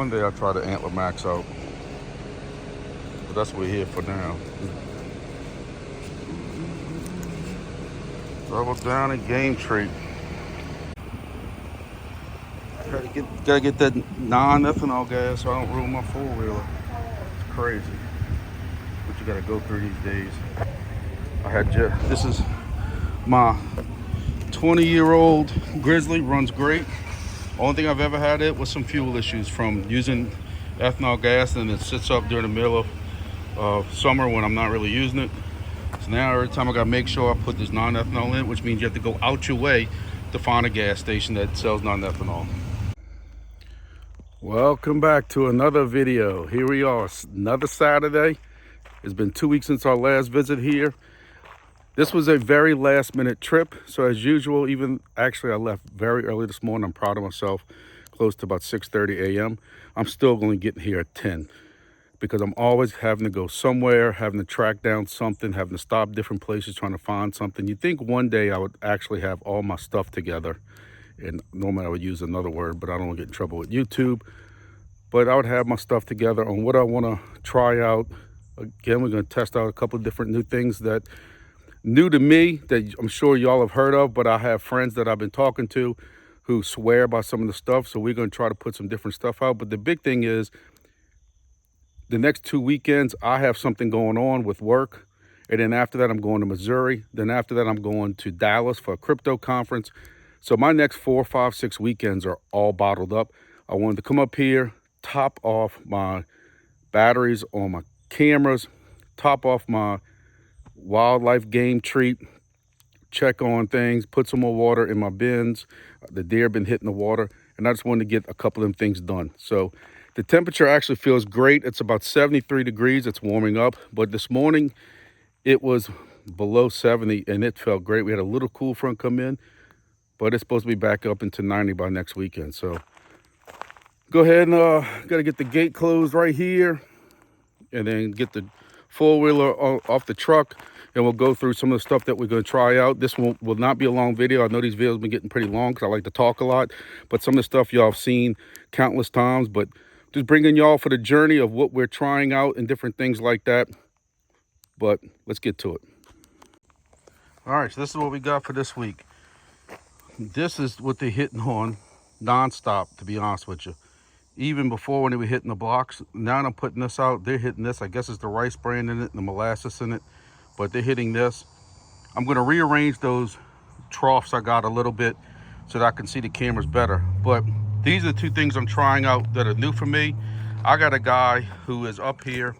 One day I'll try to antler max out, but that's what we're here for now. Double down and game treat. Gotta get that non-ethanol gas so I don't ruin my four-wheeler. It's crazy what you gotta go through these days. This is my 20-year-old Grizzly, runs great. Only thing I've ever had it was some fuel issues from using ethanol gas, and it sits up during the middle of summer when I'm not really using it. So now every time I gotta make sure I put this non-ethanol in, which means you have to go out your way to find a gas station that sells non-ethanol. Welcome back to another video. Here we are, another Saturday. It's been 2 weeks since our last visit here. This was a very last minute trip. So as usual, I left very early this morning. I'm proud of myself, close to about 6:30 a.m. I'm still going to get here at 10 because I'm always having to go somewhere, having to track down something, having to stop different places, trying to find something. You'd think one day I would actually have all my stuff together. And normally I would use another word, but I don't want to get in trouble with YouTube. But I would have my stuff together on what I want to try out. Again, we're going to test out a couple of different new things that new to me that I'm sure y'all have heard of, but I have friends that I've been talking to who swear by some of the stuff. So we're going to try to put some different stuff out. But the big thing is the next 2 weekends, I have something going on with work. And then after that, I'm going to Missouri. Then after that, I'm going to Dallas for a crypto conference. So my next 4, 5, 6 weekends are all bottled up. I wanted to come up here, top off my batteries on my cameras, top off my wildlife game treat, check on things, put some more water in my bins. The deer been hitting the water, and I just wanted to get a couple of them things done. So the temperature actually feels great. It's about 73 degrees. It's warming up, but this morning it was below 70 and it felt great. We had a little cool front come in, but it's supposed to be back up into 90 by next weekend. So go ahead and gotta get the gate closed right here and then get the four-wheeler off the truck, and we'll go through some of the stuff that we're going to try out. This will not be a long video. I know these videos have been getting pretty long because I like to talk a lot, but some of the stuff y'all have seen countless times, but just bringing y'all for the journey of what we're trying out and different things like that. But let's get to it. All right, so this is what we got for this week. This is what they're hitting on nonstop, to be honest with you. Even before when they were hitting the blocks, now I'm putting this out, they're hitting this. I guess it's the rice bran in it and the molasses in it, but they're hitting this. I'm going to rearrange those troughs I got a little bit so that I can see the cameras better. But these are the two things I'm trying out that are new for me. I got a guy who is up here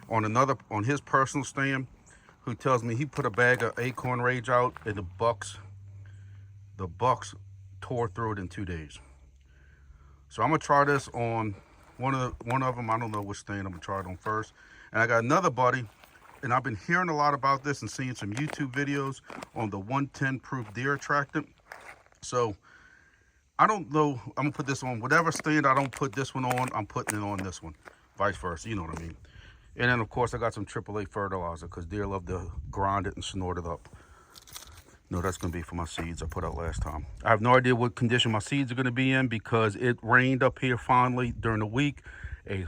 on his personal stand who tells me he put a bag of acorn rage out and the bucks tore through it in 2 days. So I'm gonna try this on one of them. I don't know which stand I'm gonna try it on first. And I got another buddy, and I've been hearing a lot about this and seeing some YouTube videos on the 110 proof deer attractant. So I don't know, I'm gonna put this on whatever stand I don't put this one on, I'm putting it on this one, vice versa, you know what I mean. And then of course I got some AAA fertilizer because deer love to grind it and snort it up. No, that's going to be for my seeds I put out last time. I have no idea what condition my seeds are going to be in because it rained up here finally during the week. A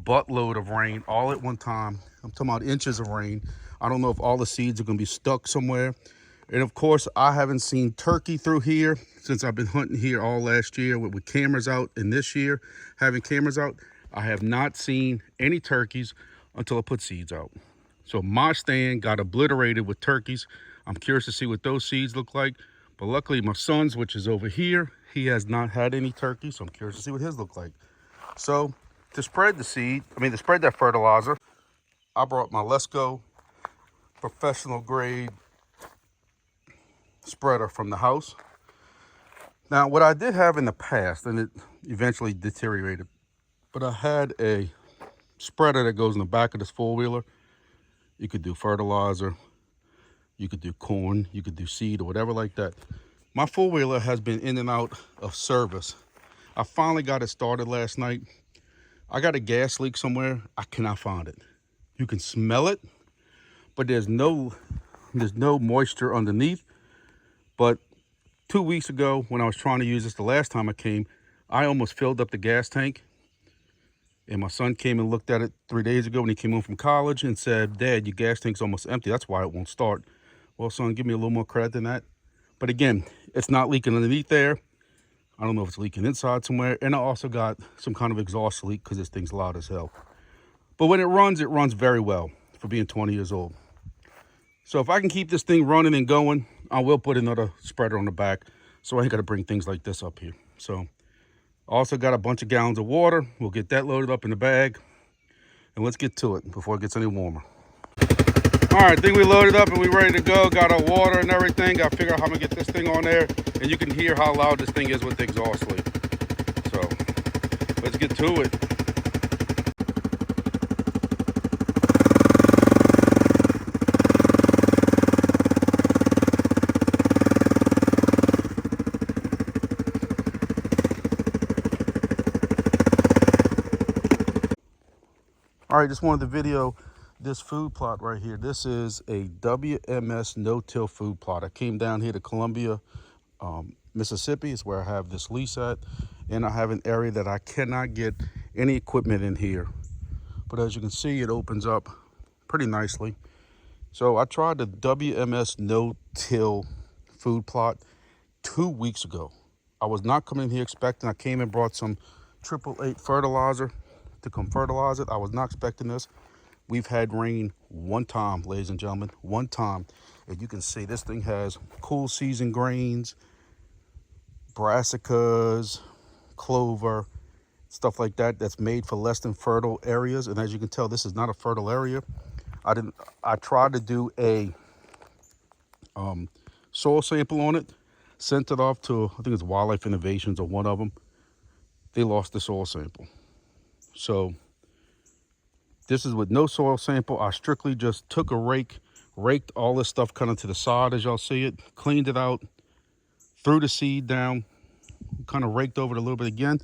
buttload of rain all at one time. I'm talking about inches of rain. I don't know if all the seeds are going to be stuck somewhere. And of course, I haven't seen turkey through here since I've been hunting here all last year with cameras out. And this year, having cameras out, I have not seen any turkeys until I put seeds out. So my stand got obliterated with turkeys. I'm curious to see what those seeds look like. But luckily my son's, which is over here, he has not had any turkey. So I'm curious to see what his look like. So to spread that fertilizer, I brought my Let's Go professional grade spreader from the house. Now what I did have in the past, and it eventually deteriorated, but I had a spreader that goes in the back of this four-wheeler. You could do fertilizer, you could do corn, you could do seed or whatever like that. My four-wheeler has been in and out of service. I finally got it started last night. I got a gas leak somewhere. I cannot find it. You can smell it, but there's no moisture underneath. But 2 weeks ago when I was trying to use this the last time I came, I almost filled up the gas tank And my son came and looked at it 3 days ago when he came home from college and said, Dad, your gas tank's almost empty. That's why it won't start. Well, son, give me a little more credit than that. But again, it's not leaking underneath there. I don't know if it's leaking inside somewhere. And I also got some kind of exhaust leak because this thing's loud as hell. But when it runs very well for being 20 years old. So if I can keep this thing running and going, I will put another spreader on the back. So I ain't got to bring things like this up here. So also got a bunch of gallons of water. We'll get that loaded up in the bag. And let's get to it before it gets any warmer. All right, I think we loaded up and we ready to go. Got our water and everything. Got to figure out how I'm going to get this thing on there. And you can hear how loud this thing is with the exhaust leak. So let's get to it. All right, just wanted to video this food plot right here. This is a WMS No Till food plot. I came down here to Columbia, Mississippi. Is where I have this lease at. And I have an area that I cannot get any equipment in here. But as you can see, it opens up pretty nicely. So I tried the WMS No Till food plot 2 weeks ago. I was not coming here expecting. I came and brought some 888 fertilizer to come fertilize it. I was not expecting this. We've had rain one time, ladies and gentlemen, one time. And you can see this thing has cool season grains, brassicas, clover, stuff like that that's made for less than fertile areas. And as you can tell, this is not a fertile area. I tried to do a soil sample on it, sent it off to, I think it's Wildlife Innovations or one of them. They lost the soil sample. So this is with no soil sample. I strictly just took a rake, raked all this stuff kind of to the side as y'all see it, cleaned it out, threw the seed down, kind of raked over it a little bit again.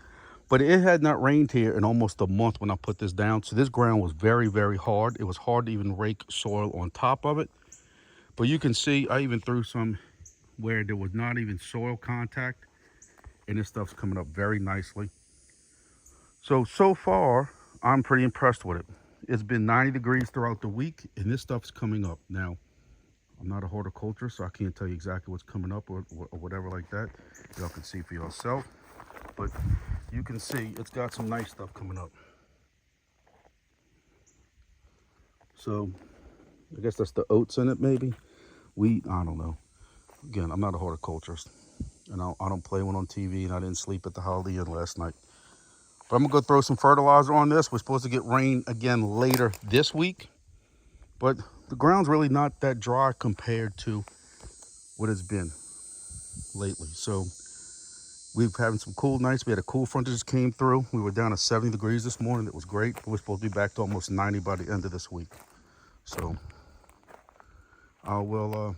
But it had not rained here in almost a month when I put this down. So this ground was very, very hard. It was hard to even rake soil on top of it. But you can see I even threw some where there was not even soil contact. And this stuff's coming up very nicely. So far, I'm pretty impressed with it. It's been 90 degrees throughout the week, and this stuff's coming up. Now, I'm not a horticulturist, so I can't tell you exactly what's coming up or whatever like that. Y'all can see for yourself. But you can see it's got some nice stuff coming up. So, I guess that's the oats in it, maybe. Wheat, I don't know. Again, I'm not a horticulturist, and I don't play one on TV, and I didn't sleep at the Holiday Inn last night. But I'm going to go throw some fertilizer on this. We're supposed to get rain again later this week. But the ground's really not that dry compared to what it's been lately. So we've having some cool nights. We had a cool front that just came through. We were down to 70 degrees this morning. It was great. We're supposed to be back to almost 90 by the end of this week. So I will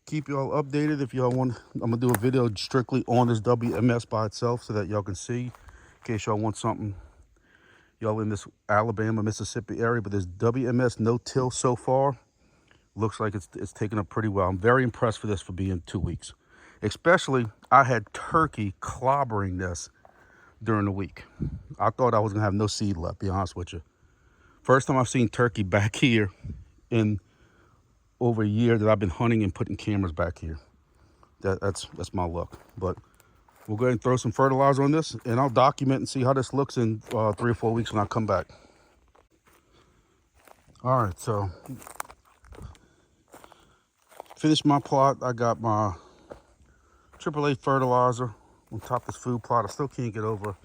keep y'all updated if y'all want. I'm going to do a video strictly on this WMS by itself so that y'all can see. In case y'all want something, y'all in this Alabama, Mississippi area, but this WMS No Till so far looks like it's taken up pretty well. I'm very impressed for this for being 2 weeks. Especially, I had turkey clobbering this during the week. I thought I was gonna have no seed left, be honest with you. First time I've seen turkey back here in over a year that I've been hunting and putting cameras back here. That's my luck. But we'll go ahead and throw some fertilizer on this, and I'll document and see how this looks in 3 or 4 weeks when I come back. All right, so finished my plot. I got my 888 fertilizer on top of this food plot. I still can't get over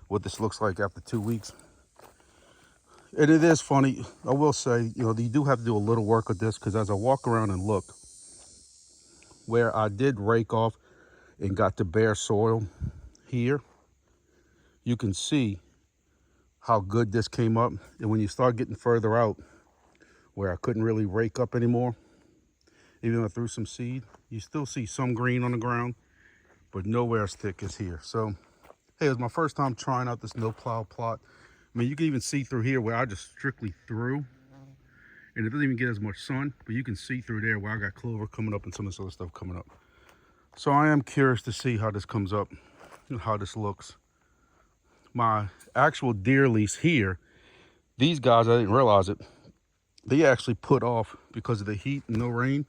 what this looks like after 2 weeks. And it is funny, I will say, you do have to do a little work with this, because as I walk around and look, where I did rake off and got to bare soil here, you can see how good this came up. And when you start getting further out where I couldn't really rake up anymore, even though I threw some seed, you still see some green on the ground, but nowhere as thick as here. So hey, it was my first time trying out this no plow plot. I mean, you can even see through here where I just strictly threw, and it doesn't even get as much sun, but you can see through there where I got clover coming up and some of this other stuff coming up. So I am curious to see how this comes up and how this looks my actual deer lease here, these guys, I didn't realize it, they actually put off because of the heat and no rain.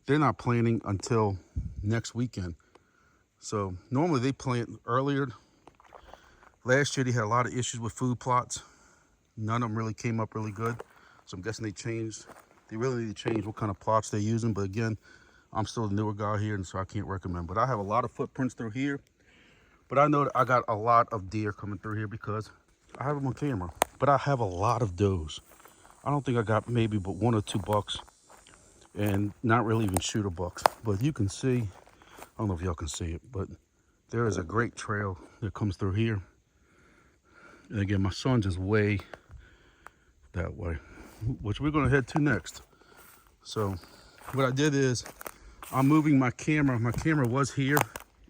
They're not planting until next weekend. So normally they plant earlier. Last year they had a lot of issues with food plots. None of them really came up really good. So I'm guessing they changed. They really need to change what kind of plots they're using. But again, I'm still a newer guy here, and so I can't recommend. But I have a lot of footprints through here. But I know that I got a lot of deer coming through here because I have them on camera. But I have a lot of does. I don't think I got maybe but 1 or 2 bucks, and not really even shooter bucks. But you can see, I don't know if y'all can see it, but there is a great trail that comes through here. And again, my son's is way that way, which we're gonna head to next. So what I did is I'm moving my camera. My camera was here,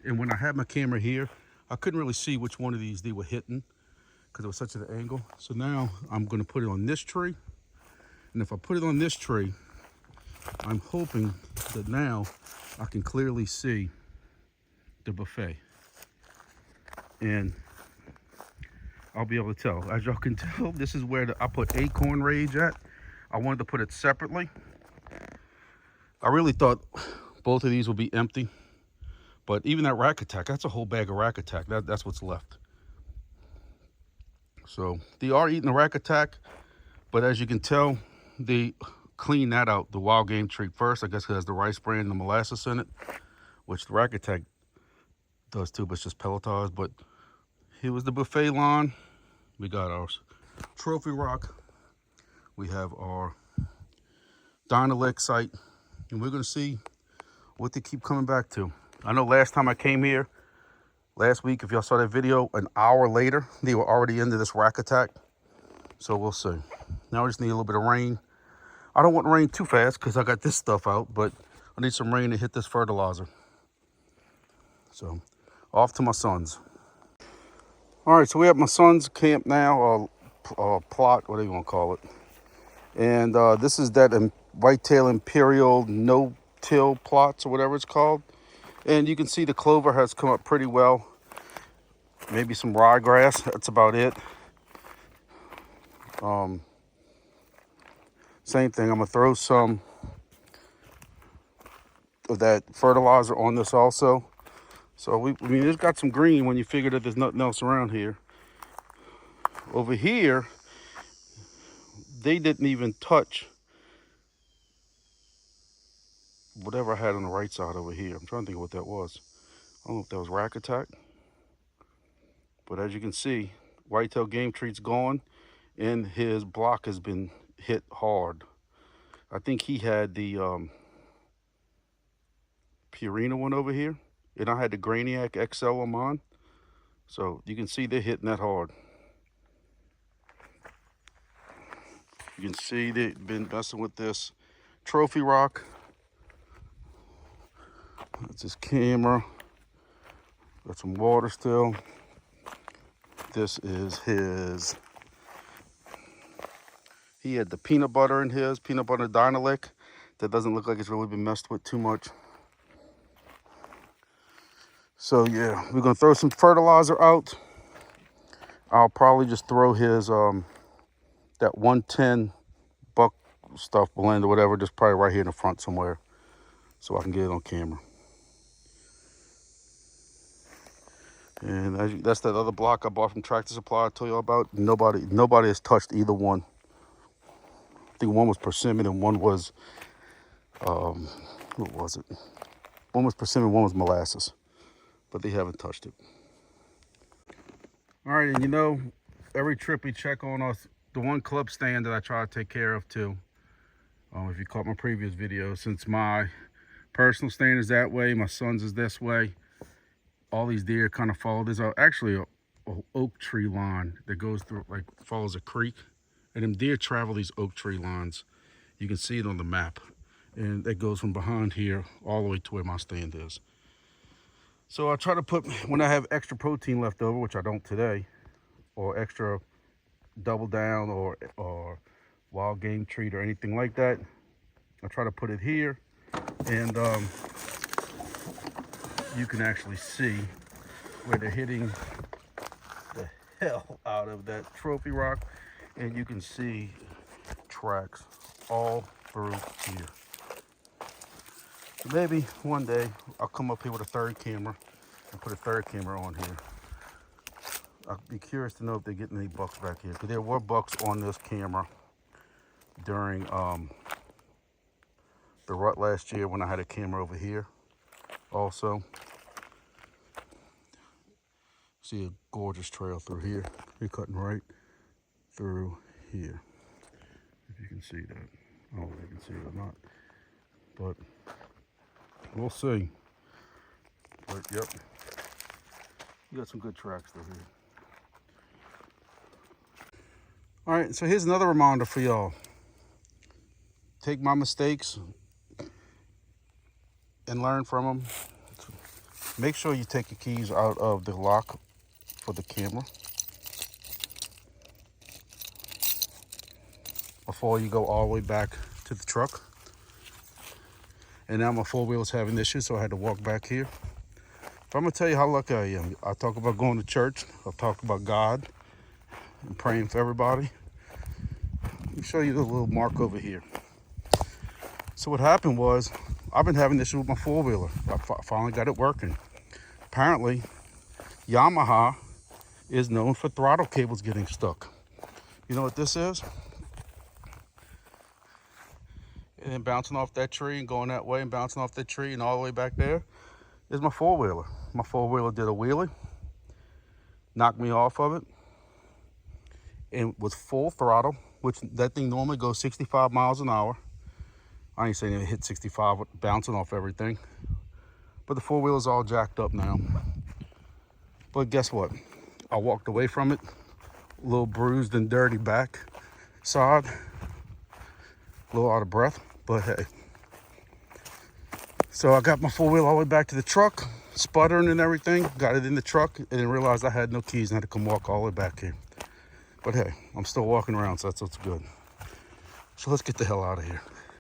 and when I had my camera here, I couldn't really see which one of these they were hitting because it was such an angle. So now I'm gonna put it on this tree. And if I put it on this tree, I'm hoping that now I can clearly see the buffet. And I'll be able to tell. As y'all can tell, this is where I put Acorn Rage at. I wanted to put it separately. I really thought both of these would be empty. But even that Rak Atak, that's a whole bag of Rak Atak. That's what's left. So they are eating the Rak Atak, but as you can tell, they clean that out, the wild game treat first. I guess it has the rice bran and the molasses in it, which the Rak Atak does too, but it's just pelletized. But here was the buffet line. We got our trophy rock. We have our Dynalik site, and we're gonna see what they keep coming back to. I know last time I came here, last week, if y'all saw that video, an hour later, they were already into this Rak Atak. So we'll see. Now I just need a little bit of rain. I don't want rain too fast because I got this stuff out, but I need some rain to hit this fertilizer. So off to my son's. All right, so we have my son's camp now, plot, whatever you want to call it. And this is that Whitetail Imperial No Till Plots or whatever it's called. And you can see the clover has come up pretty well. Maybe some ryegrass, that's about it. Same thing, I'm gonna throw some of that fertilizer on this also. So I mean, it's got some green when you figure that there's nothing else around here. Over here, they didn't even touch whatever I had on the right side over here. I'm trying to think of what that was. I don't know if that was Rak Atak. But as you can see, Whitetail game treat's gone, and his block has been hit hard. I think he had the Purina one over here, and I had the Graniac XL on mine. So you can see they're hitting that hard. You can see they've been messing with this trophy rock. That's his camera. Got some water still. This is his. He had the peanut butter in his, peanut butter Dynalik. That doesn't look like it's really been messed with too much. So yeah, we're gonna throw some fertilizer out. I'll probably just throw his that 110 buck stuff blend or whatever, just probably right here in the front somewhere, so I can get it on camera. And that's that other block I bought from Tractor Supply I told y'all about. Nobody has touched either one. I think one was persimmon and one was, what was it? One was persimmon, one was molasses, but they haven't touched it. All right, and you know, every trip we check on us, the one club stand that I try to take care of too. If you caught my previous video, since my personal stand is that way, my son's is this way, all these deer kind of follow. There's actually a oak tree line that goes through, like follows a creek. And them deer travel these oak tree lines. You can see it on the map. And that goes from behind here all the way to where my stand is. So I try to put, when I have extra protein left over, which I don't today, or extra double down or wild game treat or anything like that, I try to put it here. And you can actually see where they're hitting the hell out of that trophy rock, and you can see tracks all through here. So maybe one day I'll come up here with a third camera and put a third camera on here. I'd be curious to know if they're getting any bucks back here, because there were bucks on this camera during the rut last year when I had a camera over here also. See a gorgeous trail through here. You're cutting right through here. If you can see that. I don't know if you can see it or not, but we'll see. But yep, you got some good tracks through here. All right, so here's another reminder for y'all. Take my mistakes and learn from them. Make sure you take your keys out of the lock for the camera before you go all the way back to the truck. And now my four-wheel's having issues, so I had to walk back here. But I'm gonna tell you how lucky I am. I talk about going to church. I'll talk about God and praying for everybody. Let me show you the little mark over here. So what happened was, I've been having issues with my four-wheeler. I finally got it working. Apparently, Yamaha is known for throttle cables getting stuck. You know what this is? And then bouncing off that tree and going that way and bouncing off that tree and all the way back there is my four-wheeler. My four-wheeler did a wheelie, knocked me off of it, and with full throttle, which that thing normally goes 65 miles an hour. I ain't saying it hit 65 bouncing off everything, but the four-wheeler's all jacked up now. But guess what? I walked away from it, a little bruised and dirty back side, a little out of breath, but hey. So I got my four-wheel all the way back to the truck, sputtering and everything, got it in the truck, and then realized I had no keys and had to come walk all the way back here. But hey, I'm still walking around, so that's what's good. So let's get the hell out of here.